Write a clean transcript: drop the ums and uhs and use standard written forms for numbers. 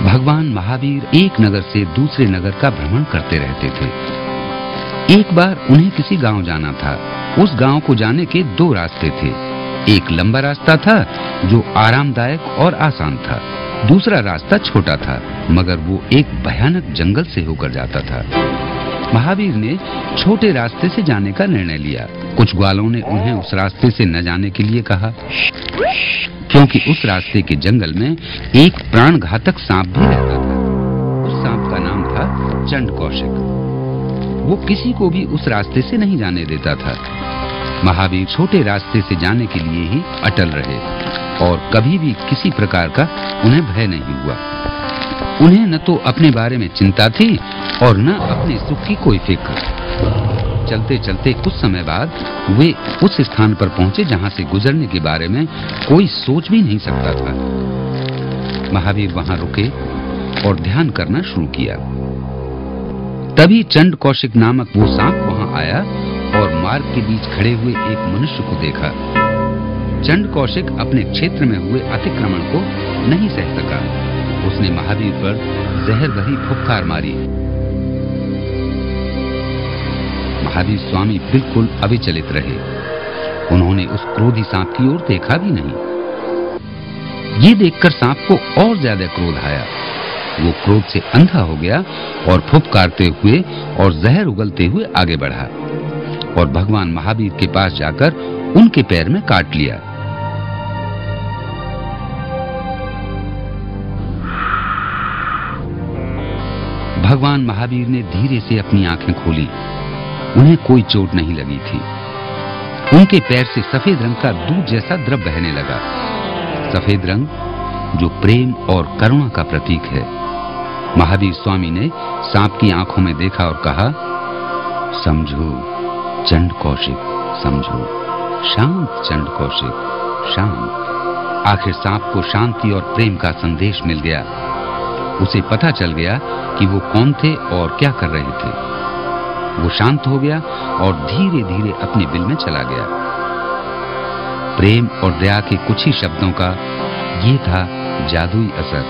भगवान महावीर एक नगर से दूसरे नगर का भ्रमण करते रहते थे। एक बार उन्हें किसी गांव जाना था। उस गांव को जाने के दो रास्ते थे। एक लंबा रास्ता था जो आरामदायक और आसान था। दूसरा रास्ता छोटा था मगर वो एक भयानक जंगल से होकर जाता था। महावीर ने छोटे रास्ते से जाने का निर्णय लिया। कुछ ग्वालों ने उन्हें उस रास्ते से न जाने के लिए कहा, क्योंकि उस रास्ते के जंगल में एक प्राणघातक सांप भी रहता था। उस सांप का नाम था चंड कौशिक। वो किसी को भी उस रास्ते से नहीं जाने देता था। महावीर छोटे रास्ते से जाने के लिए ही अटल रहे और कभी भी किसी प्रकार का उन्हें भय नहीं हुआ। उन्हें न तो अपने बारे में चिंता थी और न अपने सुख की कोई फिक्र। चलते चलते कुछ समय बाद वे उस स्थान पर पहुंचे जहां से गुजरने के बारे में कोई सोच भी नहीं सकता था। महावीर वहां रुके और ध्यान करना शुरू किया। तभी चंड कौशिक नामक वो सांप वहां आया और मार्ग के बीच खड़े हुए एक मनुष्य को देखा। चंड कौशिक अपने क्षेत्र में हुए अतिक्रमण को नहीं सह सका। उसने महावीर पर जहर भरी फुफकार मारी। महावीर स्वामी बिल्कुल अविचलित रहे। उन्होंने उस क्रोधी सांप की ओर देखा भी नहीं। ये देखकर सांप को और ज्यादा क्रोध आया। वो क्रोध से अंधा हो गया और फुफकारते हुए और जहर उगलते हुए आगे बढ़ा और भगवान महावीर के पास जाकर उनके पैर में काट लिया। भगवान महावीर ने धीरे से अपनी आंखें खोली। उन्हें कोई चोट नहीं लगी थी। उनके पैर से सफेद रंग का दूध जैसा द्रव बहने लगा। सफेद रंग जो प्रेम और करुणा का प्रतीक है। महावीर स्वामी ने सांप की आंखों में देखा और कहा, समझो चंड कौशिक, समझो, शांत चंड कौशिक, शांत। आखिर सांप को शांति और प्रेम का संदेश मिल गया। उसे पता चल गया कि वो कौन थे और क्या कर रहे थे। वो शांत हो गया और धीरे धीरे अपने बिल में चला गया। प्रेम और दया के कुछ ही शब्दों का ये था जादुई असर।